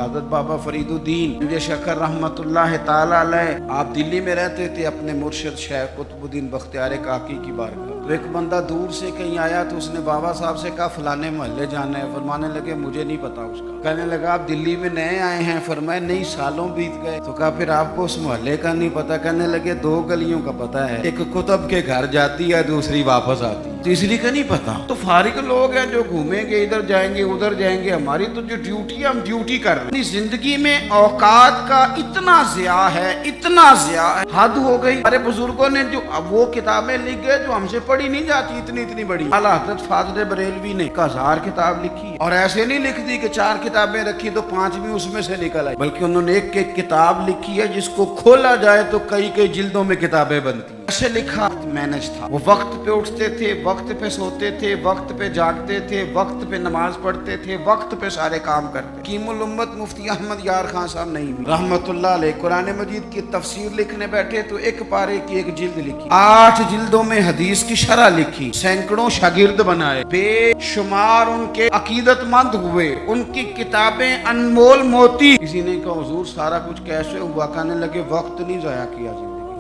حضرت بابا فریدالدین شکر رحمتullah تعالی علیہ آپ دلی میں رہتے تھے اپنے مرشد شیخ قطب الدین بختیار کاکی کی بارگاہ۔ تو ایک بندہ دور سے کہیں آیا تو اس نے بابا صاحب سے کہا فلانے محلے جانا ہے۔ فرمانے لگے مجھے نہیں پتا اس کا۔ کہنے لگا آپ دلی میں نئے آئے ہیں؟ فرمایا نہیں سالوں بیت گئے۔ تو کہا پھر آپ کو اس محلے کا نہیں پتا؟ کہنے لگے دو گلیوں کا پتا ہے، ایک قطب کے گھر جاتی ہے دوسری واپس آتی ہے، تیسری کا نہیں پتا۔ تو فارغ لوگ ہیں جو گھومیں گے، ادھر جائیں گے ادھر جائیں گے، ہماری تو جو ڈیوٹی ہے ہم ڈیوٹی کر رہے ہیں۔ اپنی زندگی میں اوقات کا اتنا ضیاع ہے، اتنا ضیاع ہے، حد ہو گئی۔ ہمارے بزرگوں نے جو وہ کتابیں لکھ گئے جو ہم سے پڑھی نہیں جاتی، اتنی بڑی۔ اعلیٰ حضرت فاضل بریلوی نے 1000 کتاب لکھی ہے، اور ایسے نہیں لکھ دی کہ 4 کتابیں رکھی تو 5 بھی اس میں سے نکل آئی، بلکہ انہوں نے ایک کتاب لکھی ہے جس کو کھولا جائے تو کئی جلدوں میں کتابیں بنتی ہیں۔ ایسے لکھا مینج تھا، وہ وقت پہ اٹھتے تھے، وقت پہ سوتے تھے، وقت پہ جاگتے تھے، وقت پہ نماز پڑھتے تھے، وقت پہ سارے کام کرتے۔ حکیم الامت مفتی احمد یار خان صاحب نہیں ہوئی رحمت اللہ علیہ، قرآن مجید کی تفسیر لکھنے بیٹھے تو ایک پارے کی ایک جلد لکھی، 8 جلدوں میں حدیث کی شرح لکھی، سینکڑوں شاگرد بنائے، بے شمار ان کے عقیدت مند ہوئے، ان کی کتابیں انمول موتی۔ کسی نے کہا حضور سارا کچھ کیسے ہوا؟ کہنے لگے وقت نہیں ضائع کیا،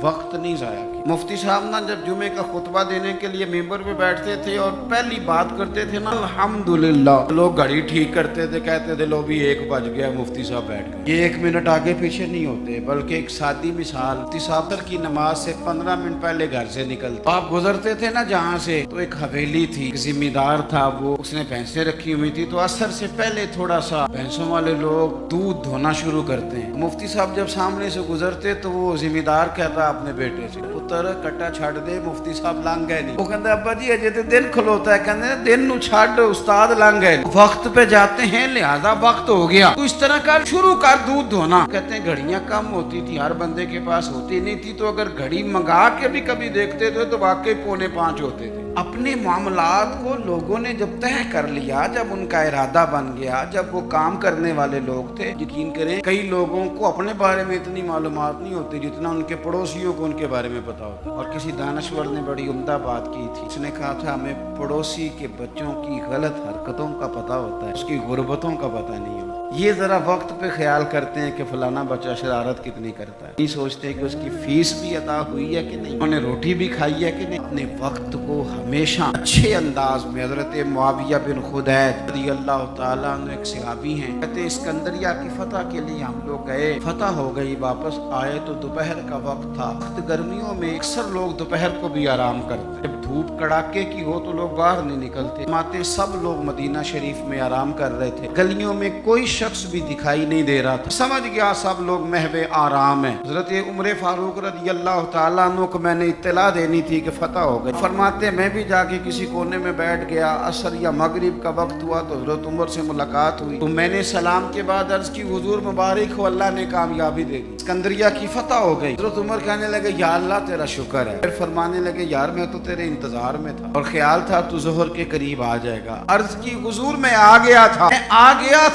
وقت نہیں ضائع کیا۔ مفتی صاحب نا جب جمعے کا خطبہ دینے کے لیے ممبر پہ بیٹھتے تھے اور پہلی بات کرتے تھے نا الحمدللہ، لوگ گھڑی ٹھیک کرتے تھے، کہتے تھے لو بھی 1 بج گیا، مفتی صاحب بیٹھ گئے۔ یہ 1 منٹ آگے پیچھے نہیں ہوتے، بلکہ ایک سادی مثال، مفتی صاحب کی نماز سے 15 منٹ پہلے گھر سے نکلتے، آپ گزرتے تھے نا جہاں سے، تو ایک حویلی تھی، ایک ذمہ دار تھا، وہ اس نے بھینسیں رکھی ہوئی تھی، تو عصر سے پہلے تھوڑا سا بھینسوں والے لوگ دودھ دھونا شروع کرتے ہیں۔ مفتی صاحب جب سامنے سے گزرتے تو وہ ذمہ دار کہتا اپنے بیٹے سے پتر کٹا چھڑ دے، مفتی صاحب لنگ گئے نہیں۔ وہ کہتا ابا جی اجے تے دن کھلوتا ہے، کہتے ہیں دن نو چھڑ استاد لنگ گئے، وقت پہ جاتے ہیں لہذا وقت ہو گیا، تو اس طرح کا شروع کر دودھ دھونا۔ کہتے ہیں گھڑیاں کم ہوتی تھی، ہر بندے کے پاس ہوتی نہیں تھی، تو اگر گھڑی منگا کے بھی کبھی دیکھتے تھے تو واقعی 4:45 ہوتے تھے۔ اپنے معاملات کو لوگوں نے جب طے کر لیا، جب ان کا ارادہ بن گیا، جب وہ کام کرنے والے لوگ تھے، یقین کریں کئی لوگوں کو اپنے بارے میں اتنی معلومات نہیں ہوتی جتنا ان کے پڑوسیوں کو ان کے بارے میں پتا ہوتا۔ اور کسی دانشور نے بڑی عمدہ بات کی تھی، اس نے کہا تھا ہمیں پڑوسی کے بچوں کی غلط حرکتوں کا پتا ہوتا ہے، اس کی غربتوں کا پتا نہیں ہوتا۔ یہ ذرا وقت پہ خیال کرتے ہیں کہ فلانا بچہ شرارت کتنی کرتا ہے، نہیں سوچتے کہ اس کی فیس بھی ادا ہوئی ہے کہ نہیں، انہوں نے روٹی بھی کھائی ہے کہ نہیں۔ اپنے وقت کو ہمیشہ اچھے انداز میں، حضرت معاویہ بن خدیج رضی اللہ تعالیٰ عنہ ایک صحابی ہیں، کہتے ہیں اسکندریہ کی فتح کے لیے ہم لوگ گئے، فتح ہو گئی، واپس آئے تو دوپہر کا وقت تھا۔ گرمیوں میں اکثر لوگ دوپہر کو بھی آرام کرتے، جب دھوپ کڑاکے کی ہو تو لوگ باہر نہیں نکلتے، ماتے سب لوگ مدینہ شریف میں آرام کر رہے تھے، گلیوں میں کوئی شخص بھی دکھائی نہیں دے رہا تھا، سمجھ گیا سب لوگ محو آرام ہیں۔ حضرت عمر فاروق رضی اللہ تعالیٰ عنہ کو میں نے اطلاع دینی تھی کہ فتح ہو گئی، فرماتے میں بھی جا کے کسی کونے میں بیٹھ گیا، عصر یا مغرب کا وقت ہوا تو حضرت عمر سے ملاقات ہوئی، تو میں نے سلام کے بعد عرض کی حضور مبارک ہو، اللہ نے کامیابی دے دی، اسکندریہ کی فتح ہو گئی۔ حضرت عمر کہنے لگے یا اللہ تیرا شکر ہے، پھر فرمانے لگے یار میں تو تیرے انتظار میں تھا اور خیال تھا تو ظہر کے قریب آ جائے گا۔ عرض کی حضور میں آ گیا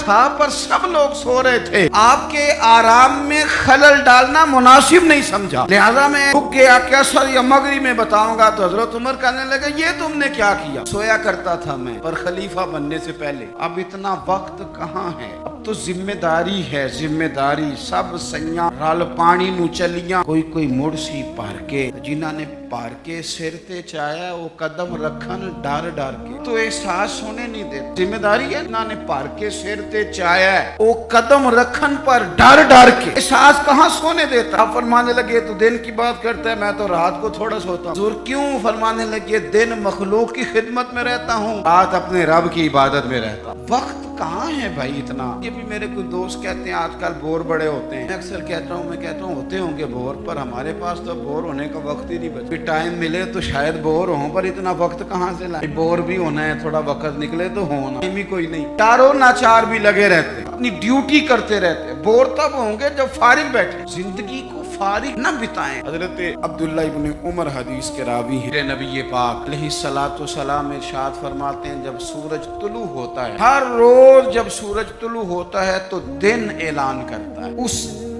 تھا پر سب لوگ سو رہے تھے، آپ کے آرام میں خلل ڈالنا مناسب نہیں سمجھا، لہذا میں رک گیا کہ عصر یا مغرب میں بتاؤں گا۔ تو حضرت عمر کہنے لگے یہ تم نے کیا کیا؟ سویا کرتا تھا میں پر خلیفہ بننے سے پہلے، اب اتنا وقت کہاں ہے، اب تو ذمہ داری ہے، ذمہ داری سب سیاں رل پانی نو چلیاں، کوئی مڑ سی پار کے، جنہاں نے پار کے سر تے چایا وہ قدم رکھن ڈر کے، تو احساس ہونے نہیں دیتے، ذمہ داری ہے جنہاں نے پار کے سر تے چایا ہے وہ قدم رکھن پر ڈر کے، احساس کہاں سونے دیتا۔ آپ فرمانے لگے تو دن کی بات کرتا ہے، میں تو رات کو تھوڑا سوتا ہوں۔ حضور کیوں؟ فرمانے لگے دن مخلوق کی خدمت میں رہتا ہوں، رات اپنے رب کی عبادت میں رہتا ہوں۔ وقت کہاں ہے بھائی اتنا؟ یہ بھی میرے کوئی دوست کہتے ہیں آج کل بور بڑے ہوتے ہیں، میں اکثر کہتا ہوں ہوتے ہوں گے بور، پر ہمارے پاس تو بور ہونے کا وقت ہی نہیں بچا، ٹائم ملے تو شاید بور ہوں، پر اتنا وقت کہاں سے لائیں؟ بور بھی ہونا ہے، تھوڑا وقت نکلے تو ہونا ہی کوئی نہیں، چاروں ناچار بھی لگے رہتے، اپنی ڈیوٹی کرتے رہتے، بور تب ہوں گے جب فارغ بیٹھے، زندگی کو فارغ نہ بتائیں۔ حضرت عبداللہ ابن عمر حدیث کے راوی ہیں، نبی پاک علیہ الصلوۃ والسلام ارشاد فرماتے ہیں جب سورج طلوع ہوتا ہے، ہر روز جب سورج طلوع ہوتا ہے تو دن اعلان کرتا ہے، اس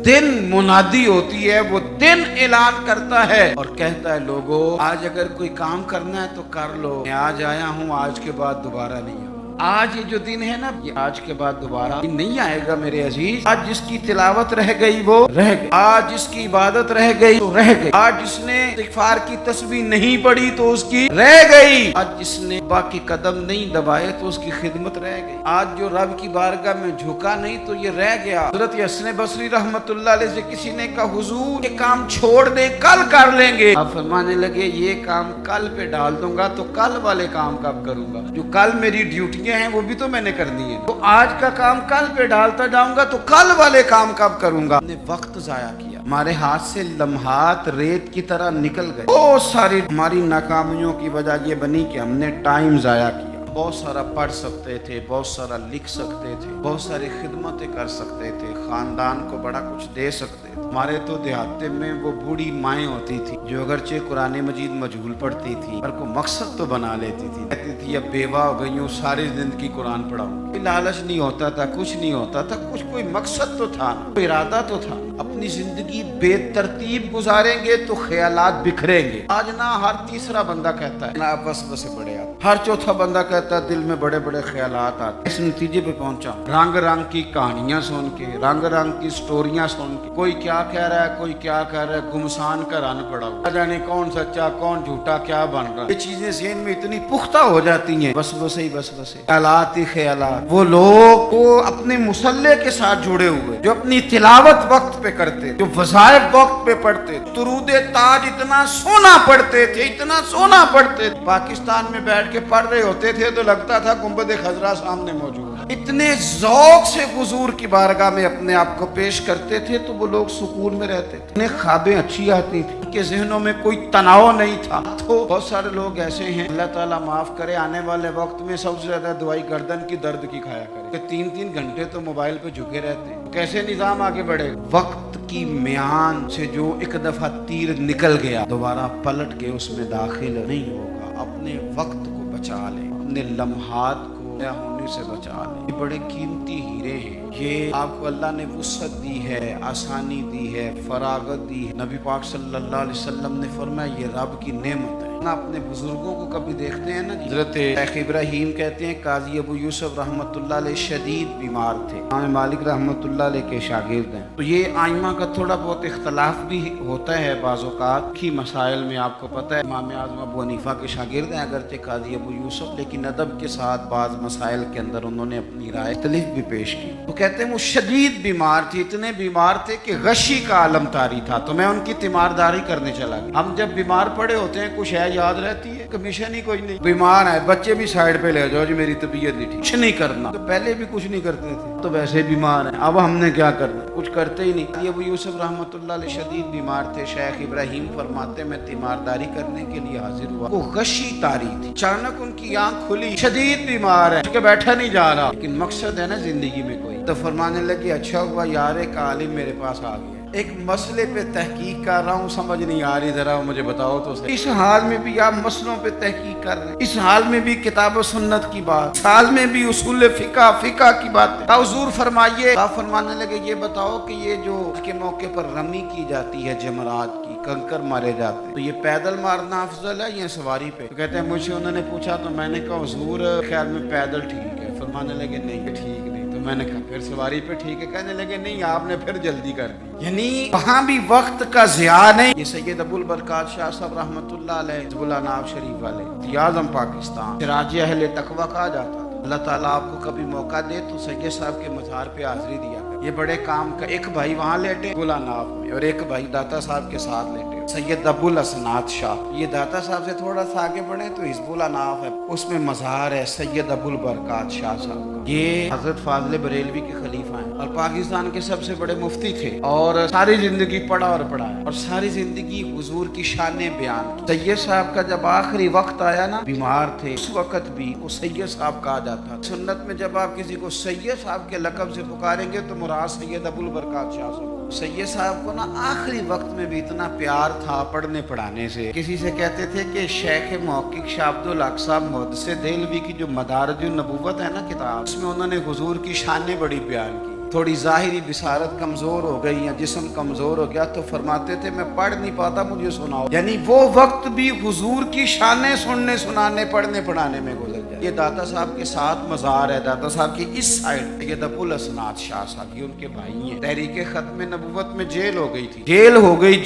دن منادی ہوتی ہے، وہ دن اعلان کرتا ہے اور کہتا ہے لوگو آج اگر کوئی کام کرنا ہے تو کر لو، میں آج آیا ہوں، آج کے بعد دوبارہ نہیں آؤں۔ آج یہ جو دن ہے نا، یہ آج کے بعد دوبارہ نہیں آئے گا میرے عزیز۔ آج جس کی تلاوت رہ گئی وہ رہ گئی، آج جس کی عبادت رہ گئی تو رہ گئی، آج جس نے استغفار کی تسبیح نہیں پڑھی تو اس کی رہ گئی، آج جس نے باقی قدم نہیں دبائے تو اس کی خدمت رہ گئی، آج جو رب کی بارگاہ میں جھکا نہیں تو یہ رہ گیا۔ حضرت حسن بصری رحمت اللہ علیہ سے کسی نے کہا حضور یہ کام چھوڑ دے، کل کر لیں گے۔ آپ فرمانے لگے یہ کام کل پہ ڈال دوں گا تو کل والے کام کب کروں گا؟ جو کل میری ڈیوٹیاں ہیں وہ بھی تو میں نے کرنی ہے، تو آج کا کام کل پہ ڈالتا جاؤں گا تو کل والے کام کب کروں گا؟ ہم نے وقت ضائع کیا، ہمارے ہاتھ سے لمحات ریت کی طرح نکل گئے۔ بہت ساری ہماری ناکامیوں کی وجہ یہ بنی کہ ہم نے ٹائم ضائع کیا۔ بہت سارا پڑھ سکتے تھے، بہت سارا لکھ سکتے تھے، بہت ساری خدمتیں کر سکتے تھے، خاندان کو بڑا کچھ دے سکتے تھے۔ ہمارے تو دیہاتے میں وہ بوڑھی مائیں ہوتی تھی جو اگرچہ قرآن مجید مجہول پڑھتی تھی پر کو مقصد تو بنا لیتی تھی، کہتی تھی اب بیوہ ہو گئی ہوں ساری زندگی قرآن پڑھاؤں۔ کوئی لالچ نہیں ہوتا تھا، کچھ نہیں ہوتا تھا، کچھ کوئی مقصد تو تھا، کوئی ارادہ تو تھا۔ اپنی زندگی بے ترتیب گزاریں گے تو خیالات بکھریں گے۔ آج نہ ہر تیسرا بندہ کہتا ہے نہ وسوسے بڑے آتے، ہر چوتھا بندہ کہتا ہے دل میں بڑے بڑے خیالات آتے۔ اس نتیجے پہ پہنچا رنگ رنگ کی کہانیاں سن کے، رنگ رنگ کی سٹوریاں سن کے، کوئی کیا کہہ رہا ہے، کوئی کیا کہہ رہا ہے، گمسان کا رن پڑا ہوا، جانے کون سچا کون جھوٹا کیا بن رہا ہے۔ یہ چیزیں ذہن میں اتنی پختہ ہو جاتی ہیں، وسوسے ہی وسوسے، خیالات ہی خیالات۔ وہ لوگ وہ اپنے مصلح کے ساتھ جڑے ہوئے جو اپنی تلاوت وقت پہ کرتے، جو وظائف وقت پہ پڑھتے، درود تاج اتنا سونا پڑھتے تھے، اتنا سونا پڑھتے تھے، پاکستان میں بیٹھ کے پڑھ رہے ہوتے تھے تو لگتا تھا گنبد خضرا سامنے موجود ہے۔ اتنے ذوق سے حضور کی بارگاہ میں اپنے آپ کو پیش کرتے تھے تو وہ لوگ سکون میں رہتے تھے، انہیں خوابیں اچھی آتی تھی، ان کے ذہنوں میں کوئی تناؤ نہیں تھا۔ تو بہت سارے لوگ ایسے ہیں، اللہ تعالیٰ معاف کرے، آنے والے وقت میں سب سے زیادہ دوائی گردن کی درد کی کھایا کرے کہ 3 گھنٹے تو موبائل پہ جھکے رہتے ہیں۔ کیسے نظام آگے بڑھے؟ وقت کی میان سے جو ایک دفعہ تیر نکل گیا دوبارہ پلٹ کے اس میں داخل نہیں ہوگا۔ اپنے وقت کو بچا لیں، اپنے لمحات کو ضائع ہونے سے بچا لیں، یہ بڑے قیمتی ہیرے ہیں۔ یہ آپ کو اللہ نے وسعت دی ہے، آسانی دی ہے، فراغت دی ہے۔ نبی پاک صلی اللہ علیہ وسلم نے فرمایا یہ رب کی نعمت ہے۔ اپنے بزرگوں کو کبھی دیکھتے ہیں نا، حضرت شیخ ابراہیم کہتے ہیں قاضی ابو یوسف رحمت اللہ علیہ شدید بیمار تھے، امام مالک رحمت اللہ علیہ کے شاگرد ہیں، تو یہ آئمہ کا تھوڑا بہت اختلاف بھی ہوتا ہے بعض اوقات کی مسائل میں۔ آپ کو پتہ ہے امام اعظم ابو حنیفہ کے شاگرد ہیں اگرچہ قاضی ابو یوسف، لیکن ادب کے ساتھ بعض مسائل کے اندر انہوں نے اپنی رائے مختلف بھی پیش کی۔ تو کہتے ہیں وہ شدید بیمار تھے، اتنے بیمار تھے کہ غشی کا عالم طاری تھا، تو میں ان کی تیمارداری کرنے چلا گیا۔ ہم جب بیمار پڑے ہوتے ہیں کچھ ہے یاد رہتی ہے، کمیشن ہی کوئی نہیں، بیمار ہے بچے بھی سائیڈ پہ لے جاؤ جی میری طبیعت نہیں ٹھیک، کچھ نہیں کرنا۔ تو پہلے بھی کچھ نہیں کرتے تھے، تو ویسے بیمار ہیں، اب ہم نے کیا کرنا، کچھ کرتے ہی نہیں۔ ابو یوسف رحمت اللہ علیہ شدید بیمار تھے، شیخ ابراہیم فرماتے میں تیمارداری کرنے کے لیے حاضر ہوا، وہ غشی طاری تھی، اچانک ان کی آنکھ کھلی، شدید بیمار ہے، بیٹھا نہیں جا رہا، لیکن مقصد ہے نا زندگی میں کوئی، تو فرمانے لگے اچھا ہوا یار ایک عالم میرے پاس آ گیا، ایک مسئلے پہ تحقیق کر رہا ہوں، سمجھ نہیں آ رہی، ذرا مجھے بتاؤ تو صحیح۔ اس حال میں بھی آپ مسئلوں پہ تحقیق کر رہے ہیں، اس حال میں بھی کتاب و سنت کی بات، اس حال میں بھی اصول فقہ کی بات۔ حضور فرمائیے، آپ فرمانے لگے یہ بتاؤ کہ یہ جو اس کے موقع پر رمی کی جاتی ہے جمرات کی، کنکر مارے جاتے ہیں، تو یہ پیدل مارنا افضل ہے یا سواری پہ؟ تو کہتے ہیں مجھ سے انہوں نے پوچھا تو میں نے کہا حضور خیال میں پیدل ٹھیک ہے۔ فرمانے لگے نہیں ٹھیک نہیں، تو میں نے کہا پھر سواری پہ ٹھیک ہے؟ کہنے لگے نہیں آپ نے پھر جلدی کر دی، یعنی وہاں بھی وقت کا ضیاع نہیں۔ یہ سید ابو البرکات شاہ صاحب رحمت اللہ علیہ حزب اللہ ناو شریف والے اعظم پاکستان سراج اہل تقویٰ کہا جاتا تھا۔ اللہ تعالیٰ آپ کو کبھی موقع دے تو سید صاحب کے مزار پہ حاضری دیا کر، یہ بڑے کام کا، ایک بھائی وہاں لیٹے گلا ناف میں اور ایک بھائی داتا صاحب کے ساتھ لیٹے، سید ابو الاسناد شاہ، یہ داتا صاحب سے تھوڑا سا آگے بڑھے تو حزب اللہ ناف ہے، اس میں مزار ہے سید ابو البرکات شاہ صاحب کا۔ یہ حضرت فاضل بریلوی کے خلیفہ ہیں اور پاکستان کے سب سے بڑے مفتی تھے، اور ساری زندگی پڑھا اور پڑھایا اور ساری زندگی حضور کی شانیں بیان کی۔ سید صاحب کا جب آخری وقت آیا نا، بیمار تھے، اس وقت بھی وہ سید صاحب کہا جاتا۔ سنت میں جب آپ کسی کو سید صاحب کے لقب سے پکاریں گے تو مراد سید ابو البرکات شاہ صاحب۔ سید صاحب کو نا آخری وقت میں بھی اتنا پیار تھا پڑھنے پڑھانے سے، کسی سے کہتے تھے کہ شیخ محقق شاہ عبد الحق صاحب محدث دہلوی کی جو مدارج النبوت ہے نا کتاب، اس میں انہوں نے حضور کی شانیں بڑی بیان کی۔ تھوڑی ظاہری بصارت کمزور ہو گئی یا جسم کمزور ہو گیا تو فرماتے تھے میں پڑھ نہیں پاتا، مجھے سناؤ، یعنی وہ وقت بھی حضور کی شانیں سننے سنانے پڑھنے پڑھانے میں گزر جائے۔ یہ داتا صاحب کے ساتھ مزار ہے، داتا صاحب کی اس سائڈ یہ دبل اسناد شاہ صاحب، یہ ان کے بھائی ہیں۔ تحریک ختم نبوت میں جیل ہو گئی تھی، جیل ہو گئی،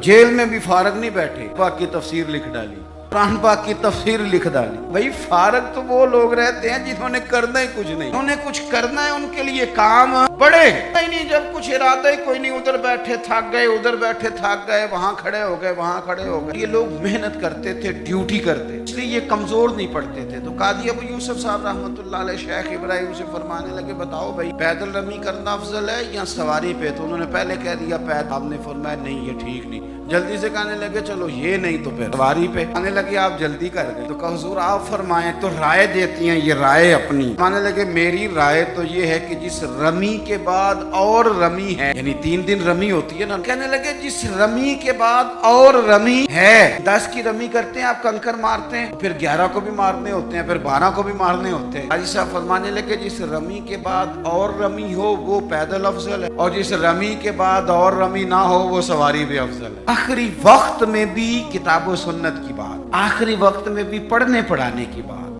جیل میں بھی فارغ نہیں بیٹھے، پاک کی تفسیر لکھ ڈالی، قرآن پاک کی تفسیر لکھ ڈالی۔ بھائی فارغ تو وہ لوگ رہتے ہیں جنہوں نے کرنا ہی کچھ نہیں، انہوں نے کچھ کرنا ہے، ان کے لیے کام بڑے نہیں، جب کچھ ارادہ ہی کوئی نہیں، ادھر بیٹھے تھک گئے، ادھر بیٹھے تھک گئے، وہاں کھڑے ہو گئے، وہاں کھڑے ہو گئے۔ یہ لوگ محنت کرتے تھے، ڈیوٹی کرتے، اس لیے یہ کمزور نہیں پڑتے تھے۔ تو قاضی ابو یوسف صاحب رحمۃ اللہ علیہ شیخ ابراہیم سے فرمانے لگے بتاؤ بھائی پیدل رمی کرنا افضل ہے یا سواری پہ؟ تو انہوں نے پہلے کہہ دیا پیدل، آپ نے فرمایا نہیں یہ ٹھیک نہیں، جلدی سے کہنے لگے چلو یہ نہیں تو پھر سواری پہ، کہنے لگے آپ جلدی کر گئے۔ تو کہا حضور آپ فرمائیں، تو رائے دیتی ہیں، یہ رائے اپنی، کہنے لگے میری رائے تو یہ ہے کہ جس رمی کے بعد اور رمی ہے، یعنی 3 دن رمی ہوتی ہے نا، کہنے لگے جس رمی کے بعد اور رمی ہے، 10 کی رمی کرتے ہیں آپ، کنکر مارتے ہیں، پھر 11 کو بھی مارنے ہوتے ہیں، پھر 12 کو بھی مارنے ہوتے ہیں۔ حاجی صاحب فرمانے لگے جس رمی کے بعد اور رمی ہو وہ پیدل افضل ہے، اور جس رمی کے بعد اور رمی نہ ہو وہ سواری بھی افضل ہے۔ آخری وقت میں بھی کتاب و سنت کی بات، آخری وقت میں بھی پڑھنے پڑھانے کی بات۔